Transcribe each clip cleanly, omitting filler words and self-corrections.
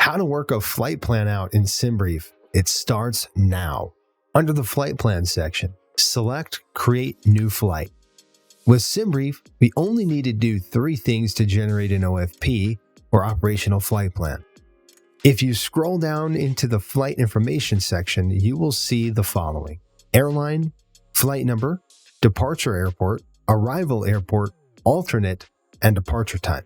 How to work a flight plan out in SimBrief. It starts now. Under the Flight Plan section, select Create New Flight. With SimBrief, we only need to do 3 things to generate an OFP, or Operational Flight Plan. If you scroll down into the Flight Information section, you will see the following: airline, flight number, departure airport, arrival airport, alternate, and departure time.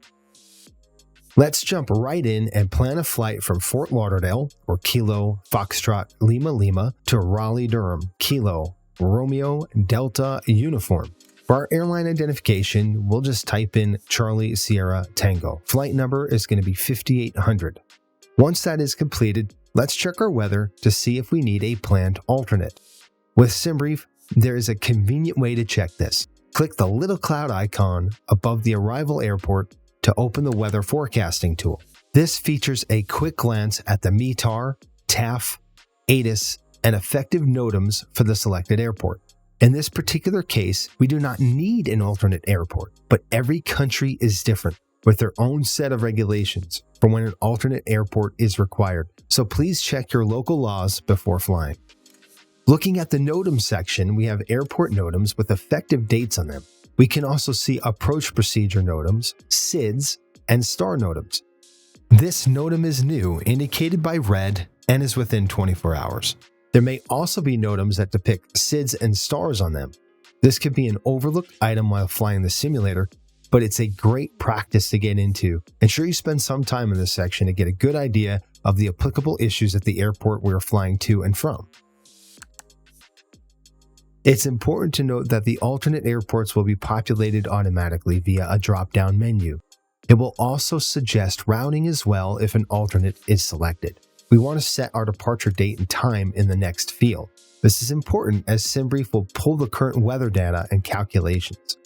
Let's jump right in and plan a flight from Fort Lauderdale, or Kilo Foxtrot Lima Lima, to Raleigh-Durham, Kilo Romeo Delta Uniform. For our airline identification, we'll just type in Charlie Sierra Tango. Flight number is going to be 5800. Once that is completed, let's check our weather to see if we need a planned alternate. With SimBrief, there is a convenient way to check this. Click the little cloud icon above the arrival airport to open the weather forecasting tool. This features a quick glance at the METAR, TAF, ATIS, and effective NOTAMs for the selected airport. In this particular case, we do not need an alternate airport, but every country is different, with their own set of regulations for when an alternate airport is required, so please check your local laws before flying. Looking at the NOTAM section, we have airport NOTAMs with effective dates on them. We can also see approach procedure NOTAMs, SIDS, and star NOTAMs. This NOTAM is new, indicated by red, and is within 24 hours. There may also be NOTAMs that depict SIDS and stars on them. This could be an overlooked item while flying the simulator, but it's a great practice to get into. Ensure you spend some time in this section to get a good idea of the applicable issues at the airport we're flying to and from. It's important to note that the alternate airports will be populated automatically via a drop-down menu. It will also suggest routing as well if an alternate is selected. We want to set our departure date and time in the next field. This is important as SimBrief will pull the current weather data and calculations.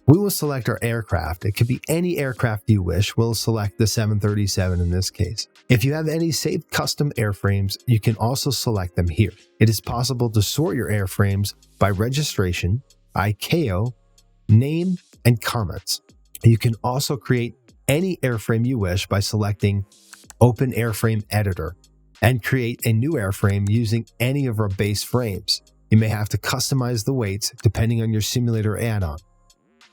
We will select our aircraft. It could be any aircraft you wish. We'll select the 737 in this case. If you have any saved custom airframes, you can also select them here. It is possible to sort your airframes by registration, ICAO, name, and comments. You can also create any airframe you wish by selecting Open Airframe Editor and create a new airframe using any of our base frames. You may have to customize the weights depending on your simulator add-on.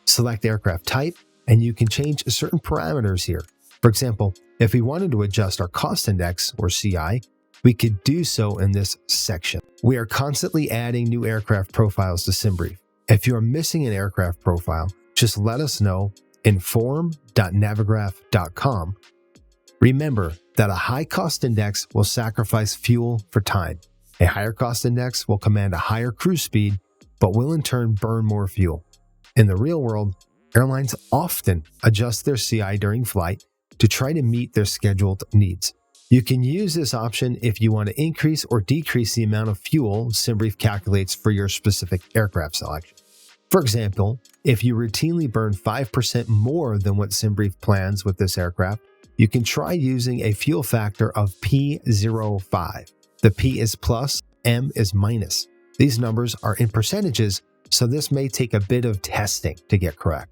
Select aircraft type, and you can change certain parameters here. For example, if we wanted to adjust our cost index, or CI, we could do so in this section. We are constantly adding new aircraft profiles to SimBrief. If you are missing an aircraft profile, just let us know in forum.navigraph.com. Remember that a high cost index will sacrifice fuel for time. A higher cost index will command a higher cruise speed, but will in turn burn more fuel. In the real world, airlines often adjust their CI during flight to try to meet their scheduled needs. You can use this option if you want to increase or decrease the amount of fuel SimBrief calculates for your specific aircraft selection. For example, if you routinely burn 5% more than what SimBrief plans with this aircraft, you can try using a fuel factor of P05. The P is plus, M is minus. These numbers are in percentages, so this may take a bit of testing to get correct.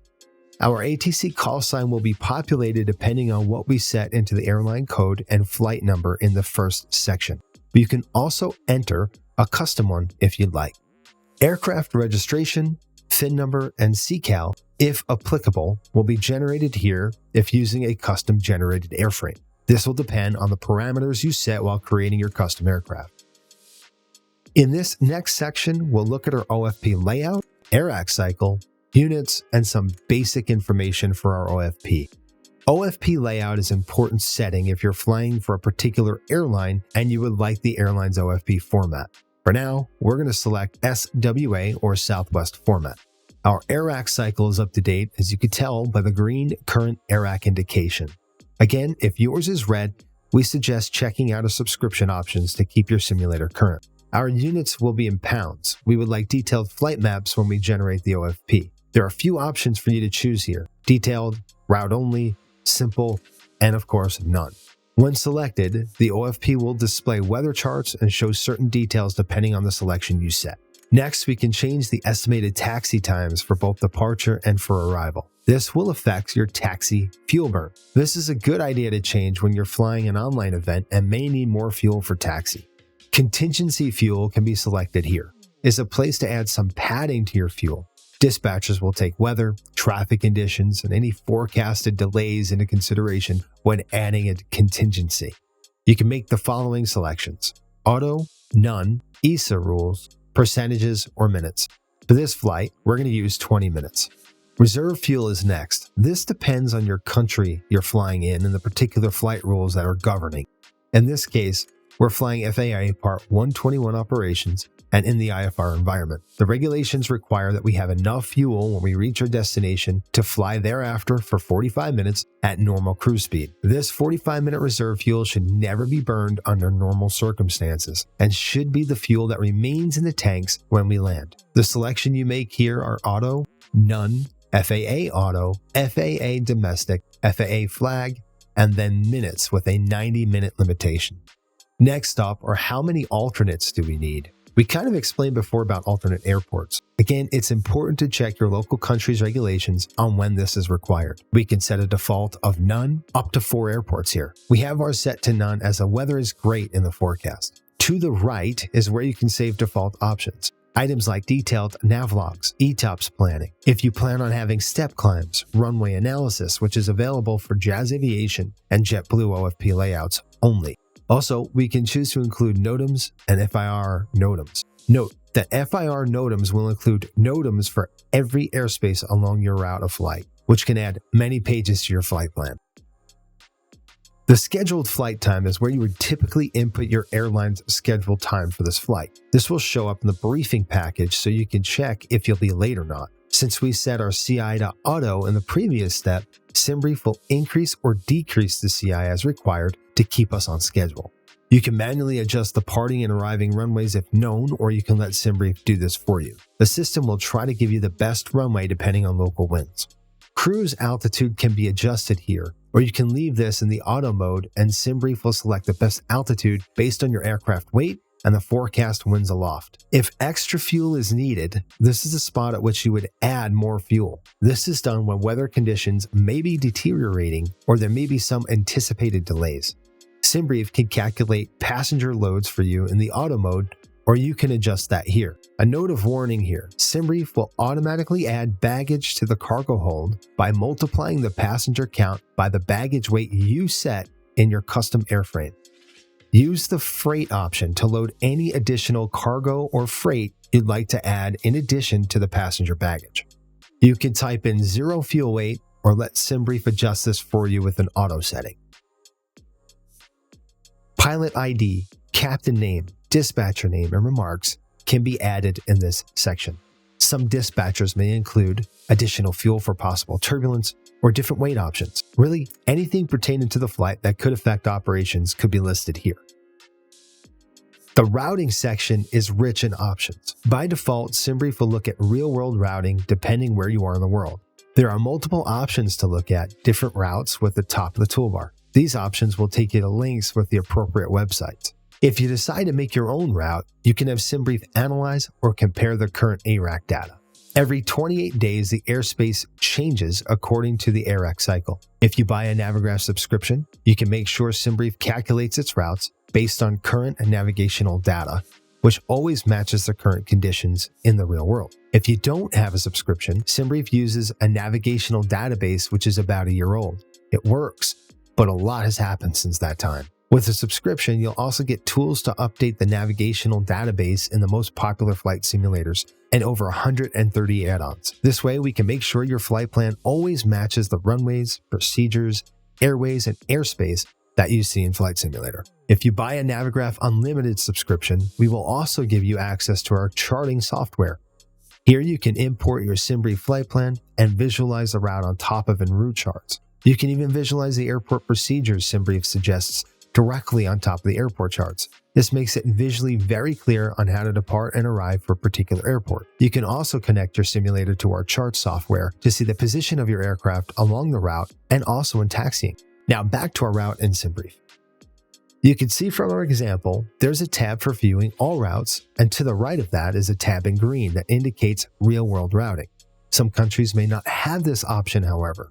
Our ATC call sign will be populated depending on what we set into the airline code and flight number in the first section. But you can also enter a custom one if you'd like. Aircraft registration, FIN number, and CCAL, if applicable, will be generated here if using a custom generated airframe. This will depend on the parameters you set while creating your custom aircraft. In this next section, we'll look at our OFP layout, AIRAC cycle, units, and some basic information for our OFP. OFP layout is an important setting if you're flying for a particular airline and you would like the airline's OFP format. For now, we're going to select SWA or Southwest format. Our AIRAC cycle is up to date, as you can tell by the green current AIRAC indication. Again, if yours is red, we suggest checking out our subscription options to keep your simulator current. Our units will be in pounds. We would like detailed flight maps when we generate the OFP. There are a few options for you to choose here: detailed, route only, simple, and of course, none. When selected, the OFP will display weather charts and show certain details depending on the selection you set. Next, we can change the estimated taxi times for both departure and for arrival. This will affect your taxi fuel burn. This is a good idea to change when you're flying an online event and may need more fuel for taxi. Contingency fuel can be selected here. It's a place to add some padding to your fuel. Dispatchers will take weather, traffic conditions, and any forecasted delays into consideration when adding a contingency. You can make the following selections: auto, none, ESA rules, percentages, or minutes. For this flight, we're going to use 20 minutes. Reserve fuel is next. This depends on your country you're flying in and the particular flight rules that are governing. In this case, we're flying FAA Part 121 operations and in the IFR environment. The regulations require that we have enough fuel when we reach our destination to fly thereafter for 45 minutes at normal cruise speed. This 45-minute reserve fuel should never be burned under normal circumstances and should be the fuel that remains in the tanks when we land. The selection you make here are auto, none, FAA auto, FAA domestic, FAA flag, and then minutes with a 90-minute limitation. Next up are how many alternates do we need? We kind of explained before about alternate airports. Again, it's important to check your local country's regulations on when this is required. We can set a default of none up to 4 airports here. We have ours set to none as the weather is great in the forecast. To the right is where you can save default options. Items like detailed navlogs, ETOPS planning. If you plan on having step climbs, runway analysis, which is available for Jazz Aviation and JetBlue OFP layouts only. Also, we can choose to include NOTAMs and FIR NOTAMs. Note that FIR NOTAMs will include NOTAMs for every airspace along your route of flight, which can add many pages to your flight plan. The scheduled flight time is where you would typically input your airline's scheduled time for this flight. This will show up in the briefing package so you can check if you'll be late or not. Since we set our CI to auto in the previous step, SimBrief will increase or decrease the CI as required to keep us on schedule. You can manually adjust departing and arriving runways if known, or you can let SimBrief do this for you. The system will try to give you the best runway depending on local winds. Cruise altitude can be adjusted here, or you can leave this in the auto mode and SimBrief will select the best altitude based on your aircraft weight and the forecast winds aloft. If extra fuel is needed, this is the spot at which you would add more fuel. This is done when weather conditions may be deteriorating or there may be some anticipated delays. SimBrief can calculate passenger loads for you in the auto mode, or you can adjust that here. A note of warning here, SimBrief will automatically add baggage to the cargo hold by multiplying the passenger count by the baggage weight you set in your custom airframe. Use the freight option to load any additional cargo or freight you'd like to add in addition to the passenger baggage. You can type in 0 fuel weight or let SimBrief adjust this for you with an auto setting. Pilot ID, captain name, dispatcher name, and remarks can be added in this section. Some dispatchers may include additional fuel for possible turbulence or different weight options. Really, anything pertaining to the flight that could affect operations could be listed here. The routing section is rich in options. By default, SimBrief will look at real-world routing depending where you are in the world. There are multiple options to look at, different routes with the top of the toolbar. These options will take you to links with the appropriate websites. If you decide to make your own route, you can have SimBrief analyze or compare the current AIRAC data. Every 28 days, the airspace changes according to the AIRAC cycle. If you buy a Navigraph subscription, you can make sure SimBrief calculates its routes based on current navigational data, which always matches the current conditions in the real world. If you don't have a subscription, SimBrief uses a navigational database which is about a year old. It works, but a lot has happened since that time. With a subscription, you'll also get tools to update the navigational database in the most popular flight simulators and over 130 add-ons. This way, we can make sure your flight plan always matches the runways, procedures, airways, and airspace that you see in Flight Simulator. If you buy a Navigraph Unlimited subscription, we will also give you access to our charting software. Here you can import your SimBrief flight plan and visualize the route on top of en route charts. You can even visualize the airport procedures SimBrief suggests directly on top of the airport charts. This makes it visually very clear on how to depart and arrive for a particular airport. You can also connect your simulator to our chart software to see the position of your aircraft along the route and also in taxiing. Now back to our route in SimBrief. You can see from our example, there's a tab for viewing all routes, and to the right of that is a tab in green that indicates real-world routing. Some countries may not have this option, however.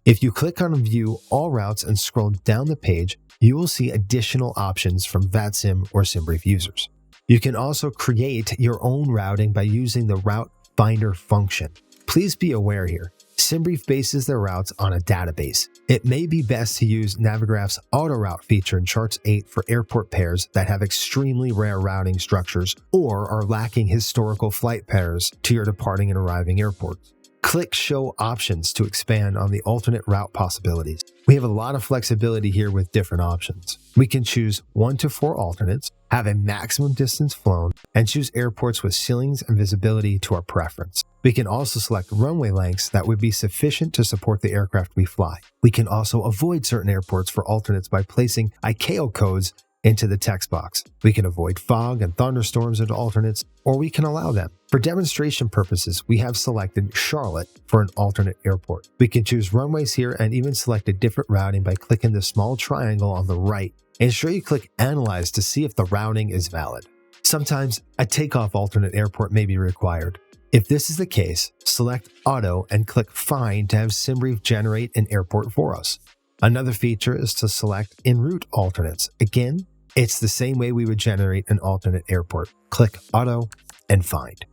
If you click on View All Routes and scroll down the page, you will see additional options from VATSIM or SimBrief users. You can also create your own routing by using the Route Finder function. Please be aware here, SimBrief bases their routes on a database. It may be best to use Navigraph's auto route feature in Charts 8 for airport pairs that have extremely rare routing structures or are lacking historical flight pairs to your departing and arriving airports. Click Show Options to expand on the alternate route possibilities. We have a lot of flexibility here with different options. We can choose 1 to 4 alternates, have a maximum distance flown, and choose airports with ceilings and visibility to our preference. We can also select runway lengths that would be sufficient to support the aircraft we fly. We can also avoid certain airports for alternates by placing ICAO codes into the text box. We can avoid fog and thunderstorms into alternates, or we can allow them. For demonstration purposes, we have selected Charlotte for an alternate airport. We can choose runways here and even select a different routing by clicking the small triangle on the right. Ensure you click Analyze to see if the routing is valid. Sometimes a takeoff alternate airport may be required. If this is the case, select Auto and click Find to have SimBrief generate an airport for us. Another feature is to select En route alternates. Again, it's the same way we would generate an alternate airport. Click Auto and Find.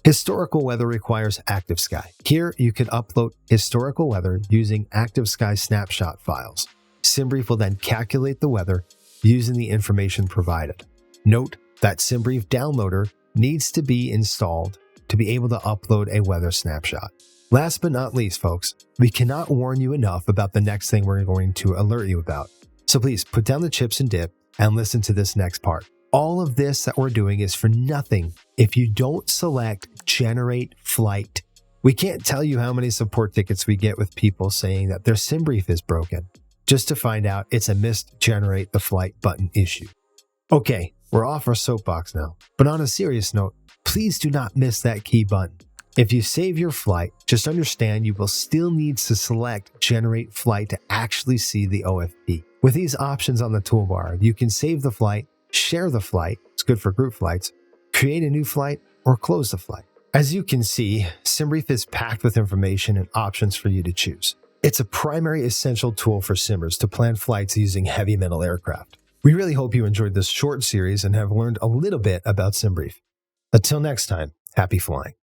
Historical weather requires Active Sky. Here, you can upload historical weather using Active Sky snapshot files. SimBrief will then calculate the weather using the information provided. Note that SimBrief Downloader needs to be installed to be able to upload a weather snapshot. Last but not least, folks, we cannot warn you enough about the next thing we're going to alert you about. So please put down the chips and dip and listen to this next part. All of this that we're doing is for nothing if you don't select Generate Flight. We can't tell you how many support tickets we get with people saying that their SimBrief is broken, just to find out it's a missed Generate the Flight button issue. Okay, we're off our soapbox now, but on a serious note, please do not miss that key button. If you save your flight, just understand you will still need to select Generate Flight to actually see the OFP. With these options on the toolbar, you can save the flight, share the flight, it's good for group flights, create a new flight, or close the flight. As you can see, SimBrief is packed with information and options for you to choose. It's a primary essential tool for simmers to plan flights using heavy metal aircraft. We really hope you enjoyed this short series and have learned a little bit about SimBrief. Until next time, happy flying.